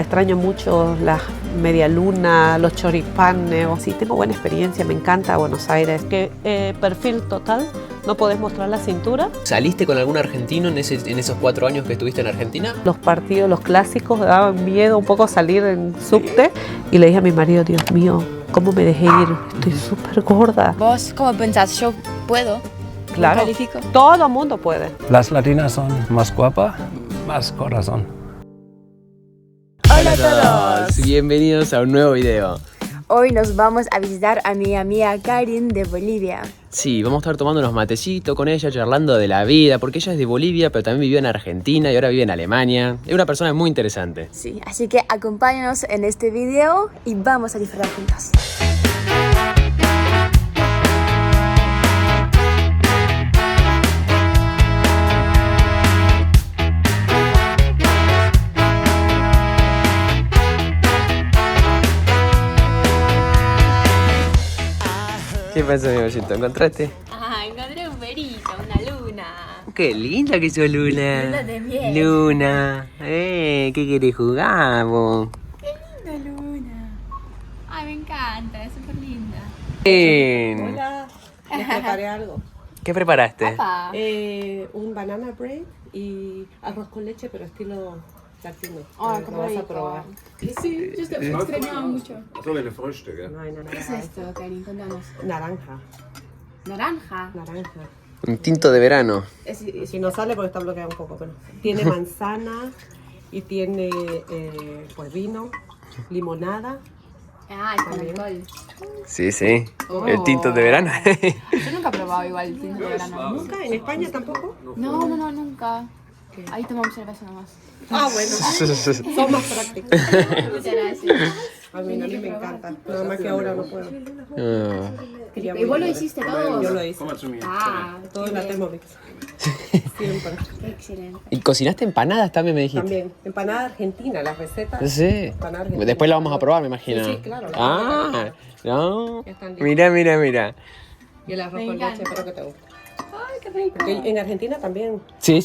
Extraño mucho las medialunas, los choripanes. Sí, tengo buena experiencia, me encanta Buenos Aires. Perfil total, no podés mostrar la cintura. ¿Saliste con algún argentino en esos 4 años que estuviste en Argentina? Los partidos, los clásicos, me daban miedo un poco salir en subte. Y le dije a mi marido, Dios mío, ¿cómo me dejé ir? Estoy súper gorda. ¿Vos cómo pensás? ¿Yo puedo? Claro, ¿Me califico? todo el mundo puede. Las latinas son más guapas, más corazón. Hola a todos, bienvenidos a un nuevo video. Hoy nos vamos a visitar a mi amiga Karin de Bolivia. Sí, vamos a estar tomando unos matecitos con ella, charlando de la vida, porque ella es de Bolivia, pero también vivió en Argentina y ahora vive en Alemania. Es una persona muy interesante. Sí, así que acompáñanos en este video y vamos a disfrutar juntos. ¿Qué pasa, mi amorcito? ¿Encontraste? Ah, encontré un perito, una luna. ¡Qué linda que sos, Luna! Luna de miel. Luna, ¿qué querés jugar, vos? Qué linda luna. Ay, me encanta, es súper linda. Hola, les preparé algo. ¿Qué preparaste? Papá. Un banana bread y arroz con leche, pero estilo latino. Ay, Lo qué vas a rico. probar. Sí, yo extrañaba mucho. So eine Frühstücke. No hay nada. ¿Qué es esto, Karin? Contanos. Naranja, Naranja. naranja. Un tinto de verano. Si no sale porque está bloqueado un poco, pero tiene manzana y tiene pues vino, limonada. Ah, es con alcohol. Sí, sí. El tinto de verano. Yo nunca he probado igual el tinto de verano. ¿Nunca? ¿En España tampoco? No, nunca. Ahí tomamos cerveza nomás. Ah, bueno. Son más prácticos. Muchas gracias. A mí me encanta. Nada más que ahora no puedo. Ah. ¿Y vos lo hiciste todo? Yo lo hice. Komm mal zu mir. Ah, Todo en la Thermomix. Siempre. qué excelente. ¿Y cocinaste empanadas también, me dijiste? También. Empanada argentina, las recetas. Sí. Empanada argentina. Después la vamos a probar, me imagino. Sí, sí, claro, la Ah, no. Ya están listas. Mira. Y el arroz Me con encanta. leche, espero que te guste. Ay, qué rico. Porque en Argentina también. Sí.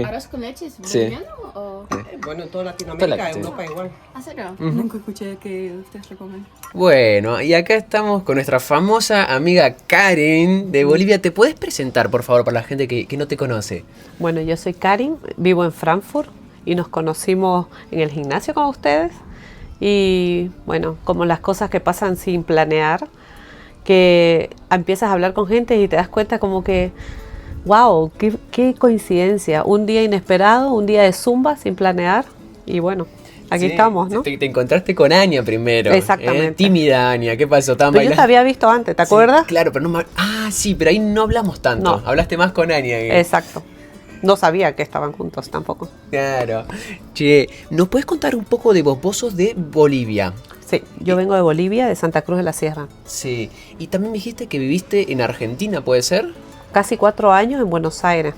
¿Arroz con leche es Sí. boliviano o...? Bueno, en toda Latinoamérica, Sí. Europa igual. ¿A serio? Nunca escuché que ustedes lo comen. Bueno, y acá estamos con nuestra famosa amiga Karen de Bolivia. ¿Te puedes presentar, por favor, para la gente que no te conoce? Bueno, yo soy Karin, vivo en Frankfurt y nos conocimos en el gimnasio con ustedes. Y bueno, como las cosas que pasan sin planear, que empiezas a hablar con gente y te das cuenta como que, wow, qué coincidencia. Un día inesperado, un día de zumba sin planear y bueno, aquí Sí, estamos, ¿no? Te encontraste con Ania primero. Exactamente. Tímida Ania, ¿qué pasó? ¿Estaban Pero yo te bailando? había visto antes, ¿te Sí, acuerdas? claro, pero no me... Ah, sí, pero ahí no hablamos tanto. No. Hablaste más con Ania. Exacto. No sabía que estaban juntos tampoco. Claro. Che, ¿nos puedes contar un poco de vos? Vos sos de Bolivia. Sí, yo vengo de Bolivia, de Santa Cruz de la Sierra. Sí. Y también me dijiste que viviste en Argentina, ¿puede ser? Casi 4 años en Buenos Aires.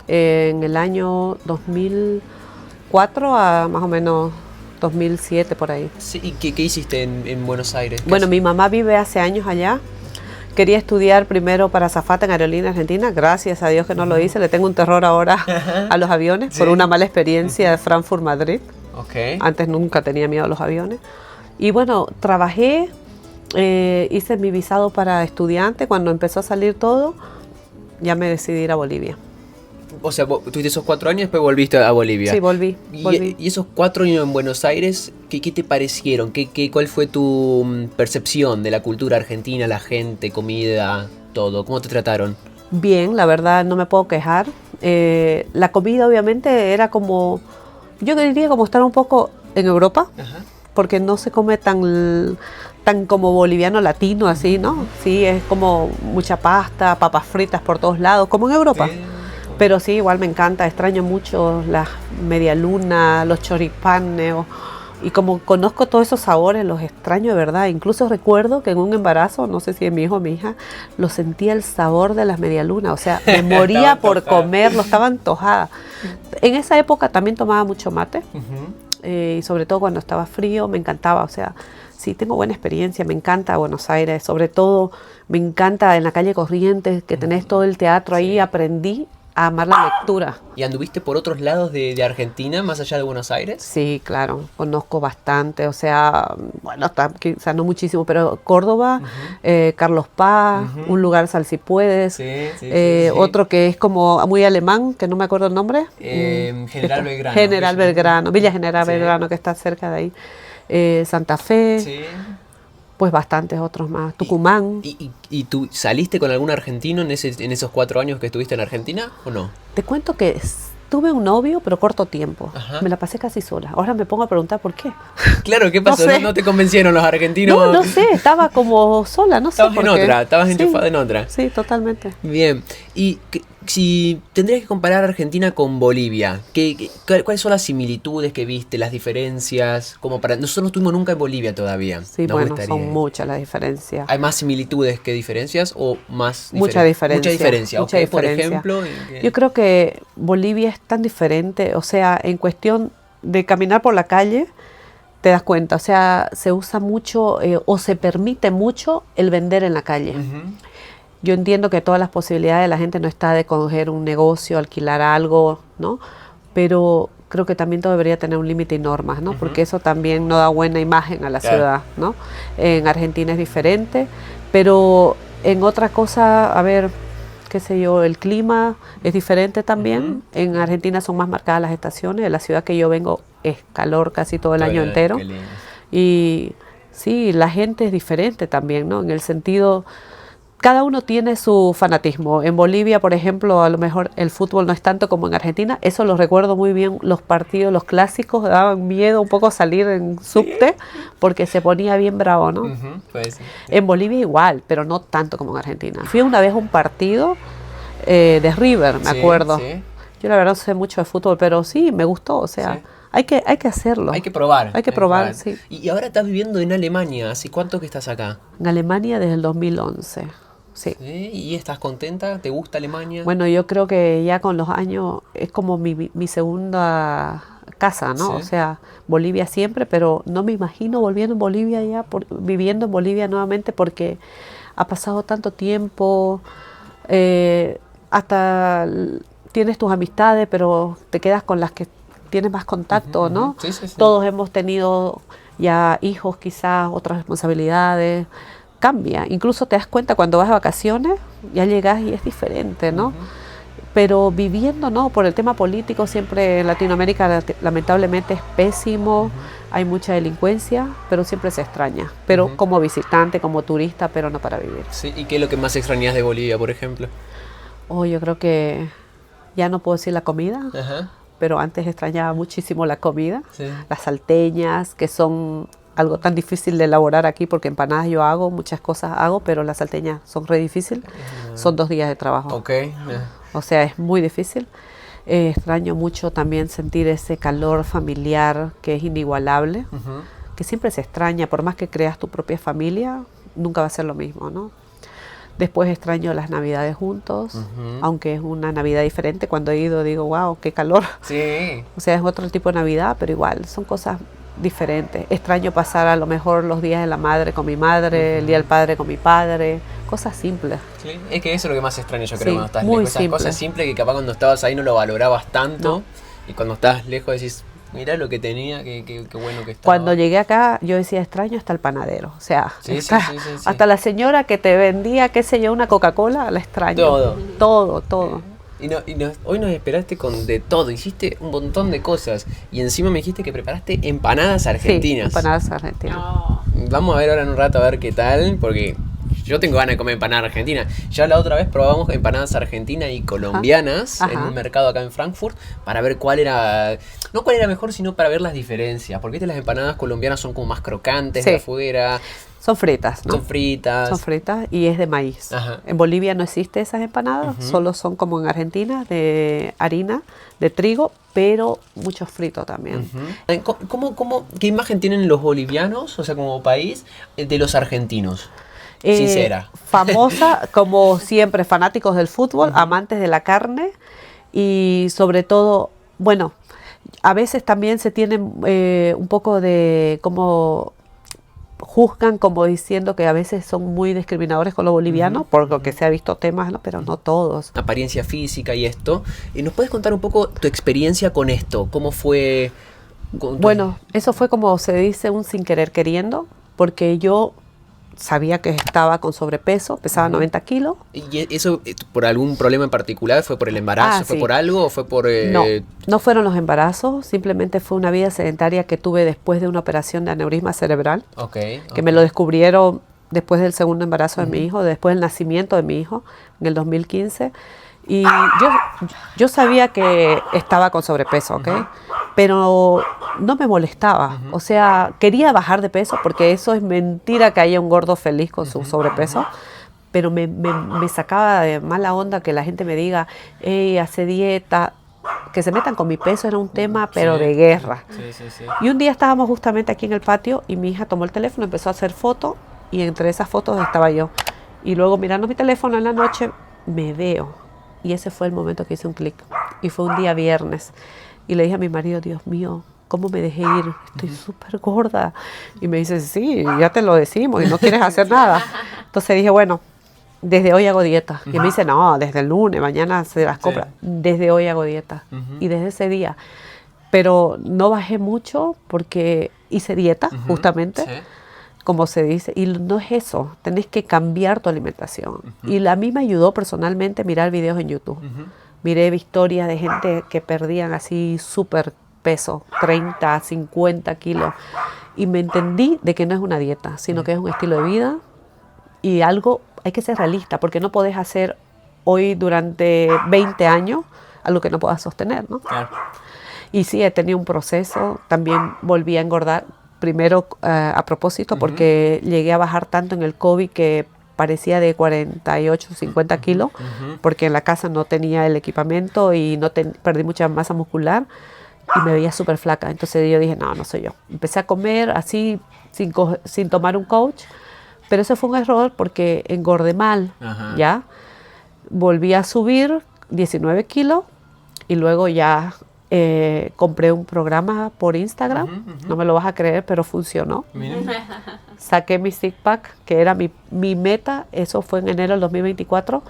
En el año 2004 a más o menos 2007 por ahí. Sí. ¿Y qué hiciste en Buenos Aires? Bueno, mi mamá vive hace años allá. Quería estudiar primero para azafata en Aerolínea Argentina. Gracias a Dios que no lo hice. Le tengo un terror ahora a los aviones por una mala experiencia de Frankfurt-Madrid. Ok. Antes nunca tenía miedo a los aviones. Y bueno, trabajé, hice mi visado para estudiante. Cuando empezó a salir todo, ya me decidí ir a Bolivia. O sea, vos tuviste esos 4 años y después volviste a Bolivia. Sí, volví. Y esos 4 años en Buenos Aires, ¿qué te parecieron? ¿Cuál fue tu percepción de la cultura argentina, la gente, comida, todo? ¿Cómo te trataron? Bien, la verdad no me puedo quejar. La comida obviamente era como, yo diría como estar un poco en Europa, porque no se come tan como boliviano latino así, ¿no? Sí, es como mucha pasta, papas fritas por todos lados, como en Europa. Sí. Pero sí, igual me encanta, extraño mucho las medialunas, los choripanes, y como conozco todos esos sabores, los extraño de verdad. Incluso recuerdo que en un embarazo, no sé si de mi hijo o mi hija, lo sentía el sabor de las medialunas, o sea, me moría por comerlo, estaba antojada. En esa época también tomaba mucho mate, y sobre todo cuando estaba frío, me encantaba, o sea, sí, tengo buena experiencia, me encanta Buenos Aires, sobre todo me encanta en la calle Corrientes, que tenés todo el teatro ahí, aprendí a amar la lectura. ¿Y anduviste por otros lados de Argentina, más allá de Buenos Aires? Sí, claro, conozco bastante, o sea, bueno, quizás no muchísimo, pero Córdoba, Carlos Paz, un lugar Sal si puedes, Sí. otro que es como muy alemán, que no me acuerdo el nombre. General Belgrano. General Belgrano, Villa General Sí. Belgrano, que está cerca de ahí. Santa Fe, Sí. pues bastantes otros más. Tucumán. ¿Y tú saliste con algún argentino en esos 4 años que estuviste en Argentina o no? Te cuento que tuve un novio, pero corto tiempo. Ajá. Me la pasé casi sola. Ahora me pongo a preguntar por qué. Claro, ¿qué pasó? No sé. ¿No te convencieron los argentinos? No sé, estaba como sola, no sé Estabas por en qué. otra, estabas Sí, enchufada en otra. Sí, totalmente. Bien, y si tendrías que comparar Argentina con Bolivia, ¿cuáles son las similitudes que viste, las diferencias? Nosotros no estuvimos nunca en Bolivia todavía. Sí, Nos bueno, gustaría son ir. muchas las diferencias. ¿Hay más similitudes que diferencias o más Mucha diferencia. Mucha diferencia, mucha ok, diferencia. por ejemplo. Yo creo que Bolivia es tan diferente, o sea, en cuestión de caminar por la calle, te das cuenta, o sea, se usa mucho o se permite mucho el vender en la calle. Ujú. Yo entiendo que todas las posibilidades de la gente no está de coger un negocio, alquilar algo, ¿no? Pero creo que también todo debería tener un límite y normas, ¿no? Porque eso también no da buena imagen a la Claro. ciudad, ¿no? En Argentina es diferente, pero en otra cosa, a ver, qué sé yo, el clima es diferente también. En Argentina son más marcadas las estaciones. En la ciudad que yo vengo es calor casi todo el año entero. Qué lindo. Y sí, la gente es diferente también, ¿no? En el sentido, cada uno tiene su fanatismo. En Bolivia, por ejemplo, a lo mejor el fútbol no es tanto como en Argentina. Eso lo recuerdo muy bien, los partidos, los clásicos, daban miedo un poco salir en subte porque se ponía bien bravo, ¿no? Ujú, pues sí. En Bolivia igual, pero no tanto como en Argentina. Fui una vez a un partido de River, me Sí, acuerdo. sí. Yo la verdad no sé mucho de fútbol, pero sí, me gustó, o sea, Sí. hay que hacerlo. Hay que probar. Hay que probar, sí. Y ahora estás viviendo en Alemania. ¿Hace cuánto que estás acá? En Alemania desde el 2011, sí. ¿Sí? ¿Y estás contenta? ¿Te gusta Alemania? Bueno, yo creo que ya con los años es como mi segunda casa, ¿no? Sí. O sea, Bolivia siempre, pero no me imagino volviendo en Bolivia ya, viviendo en Bolivia nuevamente porque ha pasado tanto tiempo, tienes tus amistades, pero te quedas con las que tienes más contacto, ¿no? Sí, sí, sí. Todos hemos tenido ya hijos, quizás, otras responsabilidades. Cambia. Incluso te das cuenta cuando vas de vacaciones, ya llegas y es diferente, ¿no? Pero viviendo, no, por el tema político, siempre en Latinoamérica lamentablemente es pésimo, hay mucha delincuencia, pero siempre se extraña. Pero como visitante, como turista, pero no para vivir. Sí, ¿y qué es lo que más extrañas de Bolivia, por ejemplo? Oh, yo creo que ya no puedo decir la comida, Ajá. pero antes extrañaba muchísimo la comida, Sí. las salteñas, que son algo tan difícil de elaborar aquí, porque empanadas yo hago, muchas cosas hago, pero las salteñas son re difíciles, son 2 días de trabajo. Ok. O sea, es muy difícil. Extraño mucho también sentir ese calor familiar que es inigualable, Ujú. que siempre se extraña, por más que creas tu propia familia, nunca va a ser lo mismo, ¿no? Después extraño las navidades juntos, aunque es una Navidad diferente. Cuando he ido digo, wow, qué calor. Sí. O sea, es otro tipo de Navidad, pero igual, son cosas diferentes. Extraño pasar a lo mejor los días de la madre con mi madre, el día del padre con mi padre, cosas simples. Sí, es que eso es lo que más extraño yo creo Sí, cuando estás muy lejos. Esas simple. cosas simples que capaz cuando estabas ahí no lo valorabas tanto. No. Y cuando estás lejos decís, mira lo que tenía, qué bueno que estaba. Cuando llegué acá, yo decía, extraño hasta el panadero. O sea, Sí, está- sí. hasta la señora que te vendía, qué sé yo, una Coca-Cola, la extraño. Todo. Todo. Hoy nos esperaste con de todo, hiciste un montón de cosas. Y encima me dijiste que preparaste empanadas argentinas. Sí, empanadas argentinas. No. Vamos a ver ahora en un rato a ver qué tal, porque yo tengo ganas de comer empanada argentina. Ya la otra vez probamos empanadas argentinas y colombianas Ajá. en un mercado acá en Frankfurt para ver cuál era, no cuál era mejor, sino para ver las diferencias. Porque las empanadas colombianas son como más crocantes Sí. de afuera, Son fritas, ¿no? son fritas. Son fritas y es de maíz. Ajá. En Bolivia no existe esas empanadas, solo son como en Argentina, de harina, de trigo, pero mucho frito también. ¿Qué imagen tienen los bolivianos, o sea, como país, de los argentinos? Sincera. Famosa, como siempre, fanáticos del fútbol, amantes de la carne y sobre todo, bueno, a veces también se tiene un poco de como juzgan como diciendo que a veces son muy discriminadores con los bolivianos, por lo que se ha visto temas, ¿no? Pero no todos. Apariencia física y esto. ¿Nos puedes contar un poco tu experiencia con esto? ¿Cómo fue? Bueno, eso fue como se dice un sin querer queriendo, porque yo sabía que estaba con sobrepeso, pesaba 90 kilos. ¿Y eso por algún problema en particular? ¿Fue por el embarazo? ¿Fue sí. por algo o fue por...? No fueron los embarazos, simplemente fue una vida sedentaria que tuve después de una operación de aneurisma cerebral, que me lo descubrieron después del segundo embarazo de mi hijo, después del nacimiento de mi hijo, en el 2015. Y yo sabía que estaba con sobrepeso, ¿ok? Pero no me molestaba. O sea, quería bajar de peso porque eso es mentira que haya un gordo feliz con su sobrepeso. Pero me sacaba de mala onda que la gente me diga, hey, hace dieta. Que se metan con mi peso era un tema, pero de guerra. Sí. Y un día estábamos justamente aquí en el patio y mi hija tomó el teléfono, empezó a hacer fotos y entre esas fotos estaba yo. Y luego mirando mi teléfono en la noche, me veo. Y ese fue el momento que hice un clic. Y fue un día viernes. Y le dije a mi marido, Dios mío, ¿cómo me dejé ir? Estoy súper gorda. Y me dice, sí, ya te lo decimos y no quieres hacer nada. Entonces dije, bueno, desde hoy hago dieta. Y me dice, no, desde el lunes, mañana se las compra. Desde hoy hago dieta. Y desde ese día. Pero no bajé mucho porque hice dieta, justamente. Como se dice, y no es eso, tenés que cambiar tu alimentación. Y a mí me ayudó personalmente mirar videos en YouTube. Miré historias de gente que perdían así súper peso, 30, 50 kilos. Y me entendí de que no es una dieta, sino que es un estilo de vida y algo, hay que ser realista, porque no podés hacer hoy durante 20 años algo que no puedas sostener, ¿no? Claro. Y sí, he tenido un proceso, también volví a engordar. Primero, a propósito, porque llegué a bajar tanto en el COVID que parecía de 48, 50 kilos, porque en la casa no tenía el equipamiento y perdí mucha masa muscular y me veía súper flaca. Entonces yo dije, no soy yo. Empecé a comer así, sin tomar un coach, pero eso fue un error porque engordé mal, ¿ya? Volví a subir 19 kilos y luego ya... compré un programa por Instagram, no me lo vas a creer, pero funcionó. Saqué mi six pack, que era mi meta, eso fue en enero del 2024,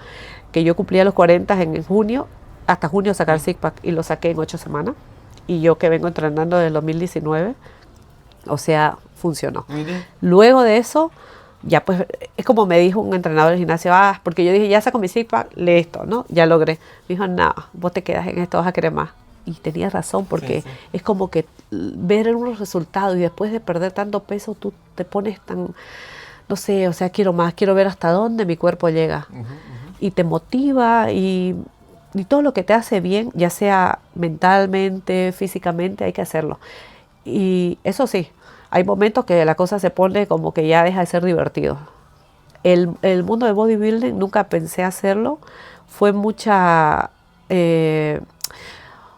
que yo cumplía los 40 en junio, hasta junio sacar six pack, y lo saqué en 8 semanas. Y yo que vengo entrenando desde el 2019, o sea, funcionó. Luego de eso, ya pues, es como me dijo un entrenador del gimnasio, porque yo dije, ya saco mi six pack, listo, ¿no? Ya logré. Me dijo, no, vos te quedas en esto, vas a querer más. Y tenía razón, porque es como que ver unos resultados y después de perder tanto peso, tú te pones tan, no sé, o sea, quiero más, quiero ver hasta dónde mi cuerpo llega. Y te motiva y todo lo que te hace bien, ya sea mentalmente, físicamente, hay que hacerlo. Y eso sí, hay momentos que la cosa se pone como que ya deja de ser divertido. El mundo de bodybuilding, nunca pensé hacerlo, fue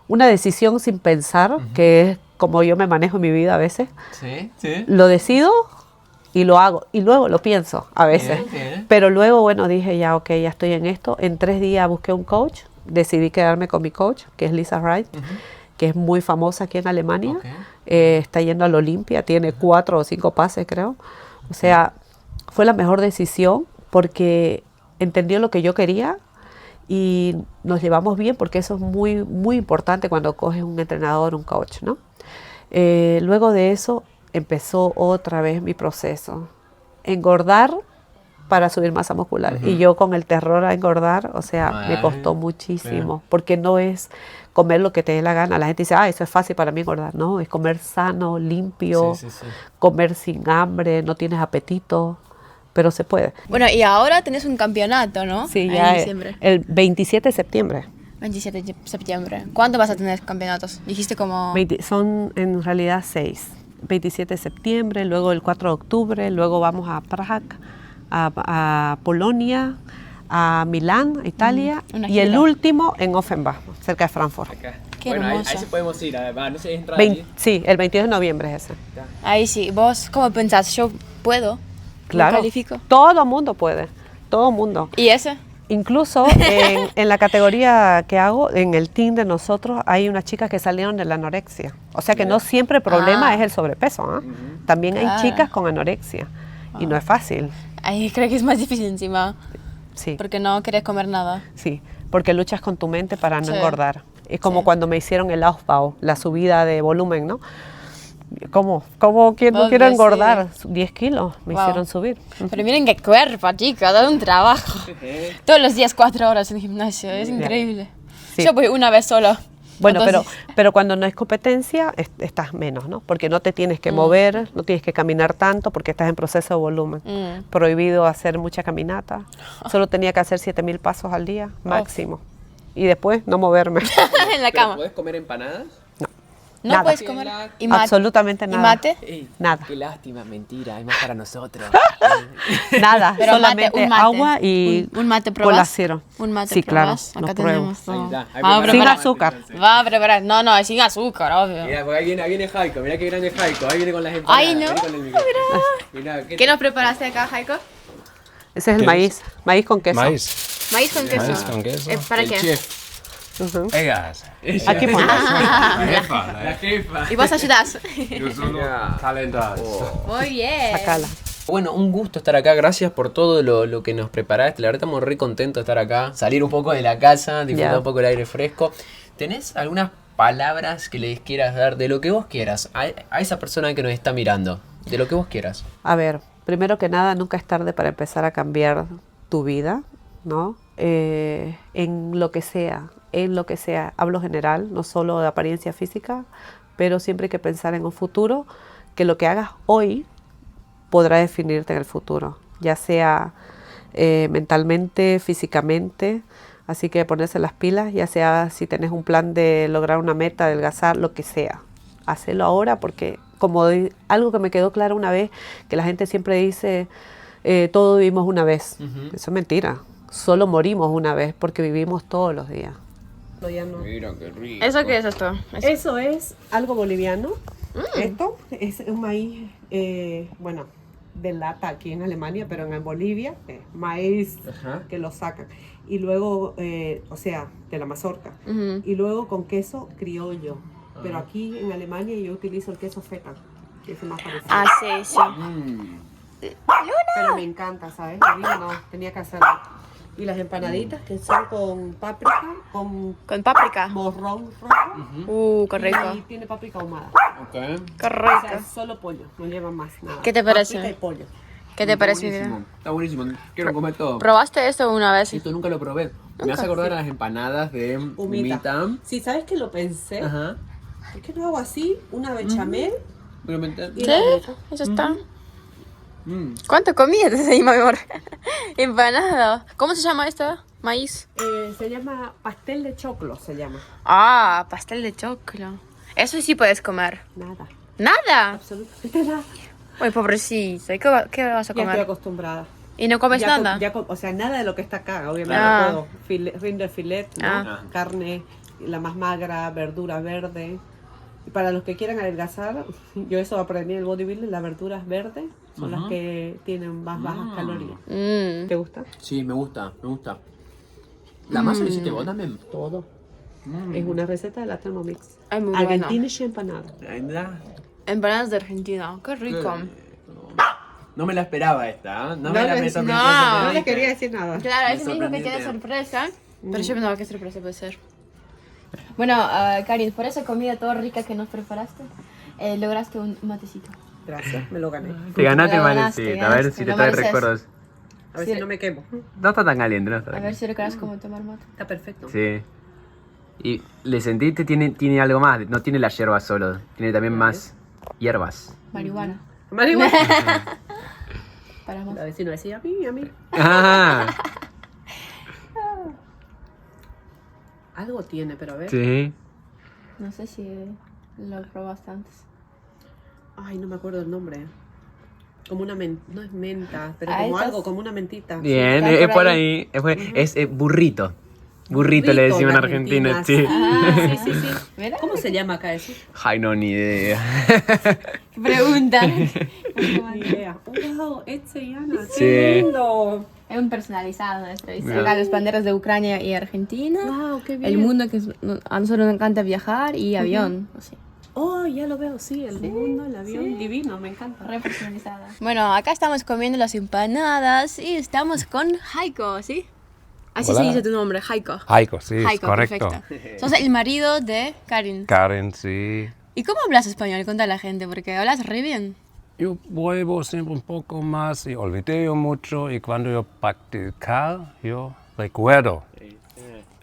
una decisión sin pensar, que es como yo me manejo en mi vida a veces. Lo decido y lo hago. Y luego lo pienso a veces. Pero luego, bueno, dije ya, ok, ya estoy en esto. En 3 días busqué un coach. Decidí quedarme con mi coach, que es Lisa Wright, que es muy famosa aquí en Alemania. Está yendo al Olympia, tiene 4 o 5 pases, creo. O sea, fue la mejor decisión porque entendió lo que yo quería. Y nos llevamos bien porque eso es muy, muy importante cuando coges un entrenador, un coach, ¿no? Luego de eso empezó otra vez mi proceso. Engordar para subir masa muscular. Y yo con el terror a engordar, o sea, me costó muchísimo. Porque no es comer lo que te dé la gana. La gente dice, eso es fácil para mí engordar. No, es comer sano, limpio, comer sin hambre, no tienes apetito. Pero se puede. Bueno, y ahora tenés un campeonato, ¿no? Sí, ya en diciembre. El 27 de septiembre. 27 de septiembre. ¿Cuándo vas a tener campeonatos? Dijiste como... Son en realidad 6. 27 de septiembre, luego el 4 de octubre, luego vamos a Praga, a Polonia, a Milán, Italia, y el último en Offenbach, cerca de Frankfurt. Qué hermoso. Ahí sí podemos ir, no sé, entrada. Sí, el 22 de noviembre es ese. Ahí sí. ¿Vos cómo pensás? ¿Yo puedo? Claro, ¿Me califico? todo mundo puede, todo mundo. ¿Y ese? Incluso en la categoría que hago, en el team de nosotros, hay unas chicas que salieron de la anorexia. O sea que no siempre el problema es el sobrepeso. ¿Ah? También hay chicas con anorexia y no es fácil. Ahí creo que es más difícil encima, Sí, porque no querés comer nada. sí, porque luchas con tu mente para no Sí. engordar. Es como Sí. cuando me hicieron el Aufbau, la subida de volumen, ¿no? ¿Cómo quién no Obvio, quiere sí. engordar? 10 kilos me Wow. hicieron subir. Pero miren qué cuerpo, chicos, da un trabajo. Todos los días 4 horas en gimnasio, es increíble. Sí. Yo voy una vez solo. Bueno, Entonces, pero cuando no es competencia, estás menos, ¿no? Porque no te tienes que mover, no tienes que caminar tanto porque estás en proceso de volumen. Prohibido hacer mucha caminata. Solo tenía que hacer 7.000 pasos al día, máximo. Y después no moverme. en la cama. ¿Puedes comer empanadas? No nada. puedes comer. ¿Y mate? Absolutamente nada. ¿Y mate? Ey, Nada. Qué lástima, mentira, hay más para nosotros. Nada, Pero solamente mate, un mate. agua y Un mate, ¿probás? cola cero. Un mate, Sí, claro, ¿probás? lo Acá pruebo. tenemos. Ahí No. está, ahí Vamos a prepara. Sin preparar. azúcar. Va a preparar. No, es sin azúcar, obvio. Mira, porque ahí viene Jaiko, mira qué grande es Jaiko, ahí viene con las empanadas. Ay, no. viene con el micrófono. Mirá, ¿Qué nos preparaste acá, Jaiko? Ese es el maíz con queso. Maíz. Maíz con queso. Maíz con queso. ¿Para el qué? chef, Ujú. Ellas. Aquí pongo. la jefa. ¿Y vos ayudás? Yo soy Ya. talentoso. Muy bien. Sacala. Bueno, un gusto estar acá, gracias por todo lo que nos preparaste, la verdad estamos re contentos de estar acá, salir un poco de la casa, disfrutar Ya. un poco el aire fresco. ¿Tenés algunas palabras que les quieras dar de lo que vos quieras a esa persona que nos está mirando? De lo que vos quieras. A ver, primero que nada, nunca es tarde para empezar a cambiar tu vida, ¿no? En lo que sea, hablo general, no solo de apariencia física, pero siempre hay que pensar en un futuro, que lo que hagas hoy podrá definirte en el futuro, ya sea mentalmente, físicamente, así que ponerse las pilas, ya sea si tenés un plan de lograr una meta, adelgazar, lo que sea, hacelo ahora porque algo que me quedó claro una vez, que la gente siempre dice, todo vivimos una vez, eso es mentira, solo morimos una vez porque vivimos todos los días. Mira qué rico. ¿Eso qué es esto? Eso es algo boliviano. Esto es un maíz, bueno, de lata aquí en Alemania, pero en Bolivia, maíz Ajá. que lo sacan. Y luego, o sea, de la mazorca. Y luego con queso criollo. Pero aquí en Alemania yo utilizo el queso feta, que es el más parecido. Ah, sí, sí. Pero me encanta, ¿sabes? A mí no, tenía que hacerlo. Y las empanaditas que son con páprica, con Con páprica. morrón rojo. Qué rico. Y tiene páprica ahumada. Ok. Qué O sea, rico. es solo pollo, no lleva más nada. ¿Qué te parece? Paprika y pollo. ¿Qué te parece, mi Buenísimo, vida? está buenísimo, quiero comer todo. ¿Probaste esto una vez? Esto nunca lo probé. Me hace acordar a las empanadas de humita. Si sabes que lo pensé, Ajá. ¿por qué no hago así? Una bechamel Pero me ent- y ¿Sí? la humita. Eso está. Mm. ¿Cuánto comías ahí, mi amor? Empanada. ¿Cómo se llama esto? Maíz. Se llama pastel de choclo, se llama. Ah, pastel de choclo. Eso sí puedes comer. Nada, ¿Nada? absolutamente nada. Uy, pobrecita. ¿Y qué vas a Ya estoy comer? acostumbrada. ¿Y no comes Ya nada? o sea, nada de lo que está acá, obviamente Ah. no puedo. Rinder filet, ¿no? Ah. Carne, la más magra, verdura verde. Y para los que quieran adelgazar, yo eso aprendí en el bodybuilding, las verduras verdes son las que tienen más bajas calorías. Mm. ¿Te gusta? Sí, me gusta, me gusta. ¿La masa la hiciste vos también? Todo. Es una receta de la Thermomix. Ay, muy Argentinische empanada. Empanadas de Argentina. Qué rico. No me la esperaba esta, ¿eh? No, No me la le- me sorprendió. no. No le quería decir nada. Claro, Me ese me dijo que tiene sorprendiste. sorpresa. Pero yo no, ¿qué sorpresa puede ser? Bueno, Karin, por esa comida toda rica que nos preparaste, lograste un matecito. Gracias, me lo gané. Te ganaste el Ganaste, malecito, a ver ganaste, si te lo trae mereces. recuerdos. A ver si no me quemo. No está tan caliente, no está A tan ver caliente. si logras cómo tomar mate. Está perfecto. Sí. Y le sentiste, tiene algo más, no tiene la hierba solo, tiene también más hierbas. Marihuana. Marihuana. Para más. La vecina decía, a mí. Ah, Algo tiene, pero a ver. sí. No sé si lo probaste antes. Ay, no me acuerdo el nombre. Como una no es menta, pero Ah, como estas- algo, como una mentita. Bien, está es por por ahí. ahí. Es burrito. Burrito le decimos en Argentina, sí. Sí, sí, sí. Mira. ¿Cómo se llama acá eso? Ay, no, ni idea. Pregunta. Ni idea. Wow, este Yana, Sí. qué lindo. Hay un personalizado nuestro. Dice acá las banderas de Ucrania y Argentina. Wow, qué bien. El mundo que a nosotros nos encanta viajar y avión. Así. Oh, ya lo veo, sí, el mundo, el avión, divino, me encanta. Re personalizada. Bueno, acá estamos comiendo las empanadas y estamos con Heiko, ¿sí? Así Hola. se dice tu nombre, Heiko. Heiko, sí, es Heiko, correcto. perfecto. Sos el marido de Karin. Karen, sí. ¿Y cómo hablas español? Cuenta a la gente, porque hablas re bien. Yo vuelvo siempre un poco más y olvidé yo mucho y cuando yo practicar, yo recuerdo.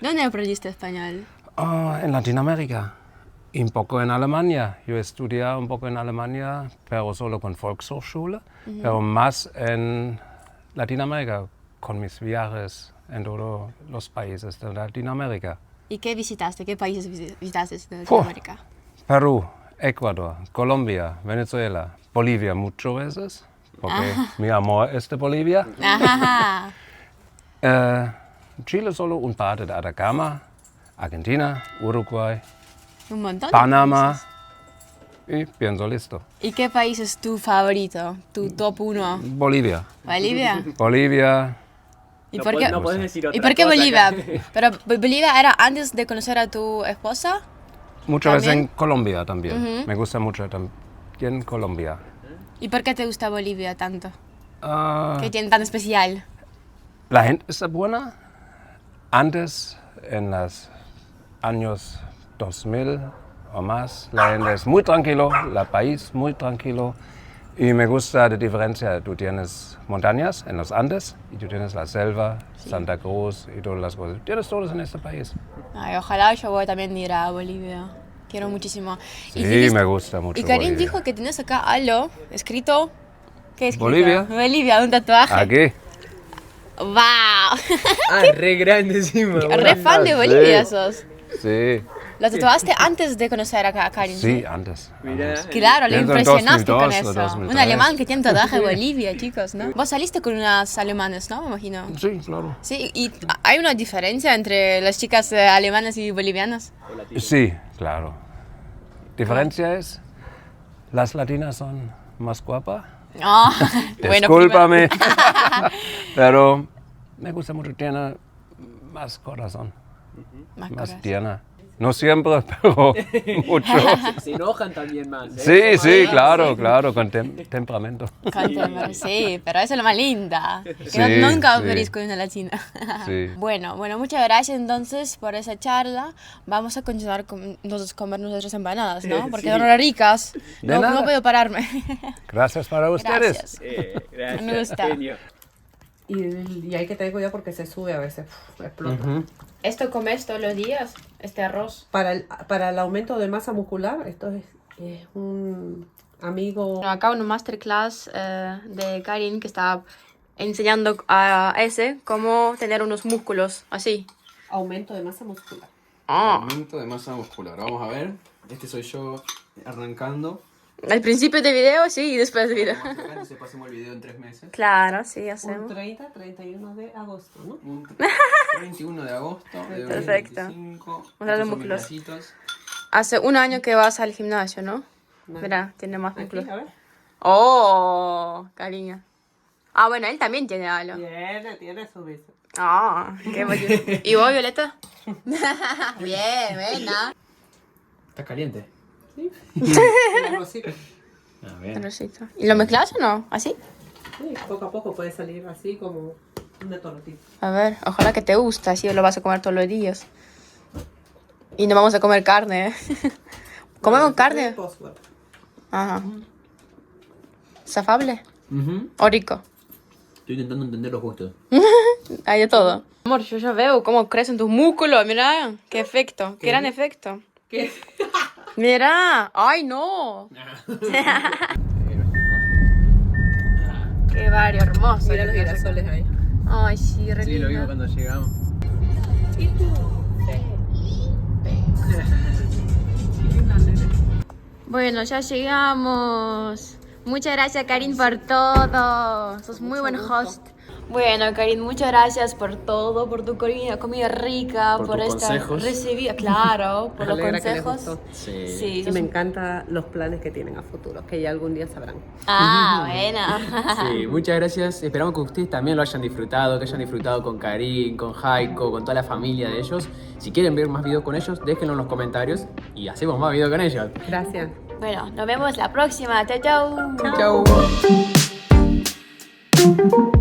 ¿Dónde aprendiste español? En Latinoamérica y un poco en Alemania. Yo he estudiado un poco en Alemania, pero solo con Volkshochschule, pero más en Latinoamérica, con mis viajes en todos los países de Latinoamérica. ¿Y qué visitaste? ¿Qué países visitaste de Latinoamérica? Perú, Ecuador, Colombia, Venezuela, Bolivia muchas veces, porque mi amor es de Bolivia. Ajá. Chile solo un parte de Atacama, Argentina, Uruguay, Un montón. de Panamá países. y pienso listo. ¿Y qué país es tu favorito? ¿Tu top 1? Bolivia. ¿Bolivia? Bolivia, ¿Y No por podés- qué? no podés decir ¿Y otra por qué cosa Bolivia? que- ¿Pero Bolivia era antes de conocer a tu esposa? muchas veces en ¿También? Colombia también. Me gusta mucho también Colombia. ¿Y por qué te gusta Bolivia tanto? Ah, ¿Qué tiene tan especial? la gente es buena. Antes, en los años 2000 o más, la gente es muy tranquilo, el país muy tranquilo. Y me gusta la diferencia, tú tienes montañas en los Andes y tú tienes la selva, Santa Cruz y todas las cosas. Tienes todos en este país. Ay, ojalá yo voy también ir a Bolivia. Quiero muchísimo. Sí, dijiste- me gusta mucho Y Karin Bolivia. dijo que tienes acá algo escrito. ¿Qué es escrito? Bolivia. Bolivia, un tatuaje. Aquí. ¡Wow! Ah, re grande encima. Re fan de Sí. Bolivia sos. Sí, ¿Lo tatuaste antes de conocer a Karin? sí, antes. Mirá. Claro, le Pienso en impresionaste 2002 con o eso. 2003. Un alemán que tiene tatuaje de Bolivia, chicos, ¿no? Vos saliste con unas alemanes, ¿no? Me imagino. Sí, claro. Sí, ¿y hay una diferencia entre las chicas alemanas y bolivianas? Sí, claro. Diferencia es, las latinas son más guapas. Ah, bueno, Discúlpame, pero me gusta mucho, tiene más corazón, Más más corazón. tierna. No siempre, pero mucho. Se enojan también más. Sí, sí, claro, claro, con temperamento. Sí, pero eso es lo más linda. Que Sí, nunca sí. venís con una latina. Sí. Bueno, muchas gracias entonces por esa charla. Vamos a continuar con nosotros comer nuestras empanadas, ¿no? Porque son re ricas. De No, nada. no puedo pararme. Gracias para ustedes. Gracias. Gracias. Me gusta. genio. Y hay que tener cuidado porque se sube a veces, explota. ¿Esto comes todos los días? ¿Este arroz? Para el aumento de masa muscular, esto es un amigo. Bueno, acá una masterclass de Karin que está enseñando a ese cómo tener unos músculos así. Aumento de masa muscular. Aumento de masa muscular. Vamos a ver. Este soy yo arrancando. Al principio del video, sí, y después del video. Vamos acá, entonces pasemos el video en 3 meses. Claro, sí, Un hacemos. 31 de agosto, ¿no? Un 31 de agosto de Perfecto. 2025. Mostrar los Estos son mis músculos. bracitos. Hace un año que vas al gimnasio, ¿no? Mira, tiene más Aquí, músculos. a ver. Oh, cariño. Ah, bueno, él también tiene algo. Tiene su beso. Ah, qué bonito. ¿Y vos, Violeta? Bien, buena. Está caliente. Un arrocito. A ver. Rosito. ¿Y lo mezclas o no? ¿Así? Sí, poco a poco puede salir así como una tortita. A ver, ojalá que te guste, así lo vas a comer todos los días. Y no vamos a comer carne, ¿eh? ¿Comemos carne? Postwar. Ajá. ¿Zafable? Ujú. ¿O rico? Estoy intentando entender los gustos. Hay de todo. Amor, yo ya veo cómo crecen tus músculos, mira. Qué efecto, qué gran efecto. ¿Qué? Mira, ay no. Qué barrio hermoso. Mira los girasoles ahí. Ay, sí, re Sí, lo lindo. vimos cuando llegamos. Bueno, ya llegamos. Muchas gracias, Karin, por todo. Sos muy buen host. Bueno, Karin, muchas gracias por todo, por tu comida rica, Por por tus esta consejos. recibida, claro, por Me los alegra que les consejos. gustó. Sí. Sí, Y me encantan los planes que tienen a futuro, que ya algún día sabrán. Ah, bueno. Sí, muchas gracias. Esperamos que ustedes también lo hayan disfrutado, que hayan disfrutado con Karin, con Jaiko, con toda la familia de ellos. Si quieren ver más videos con ellos, déjenlo en los comentarios y hacemos más videos con ellos. Gracias. Bueno, nos vemos la próxima. Chao, chao. Chau.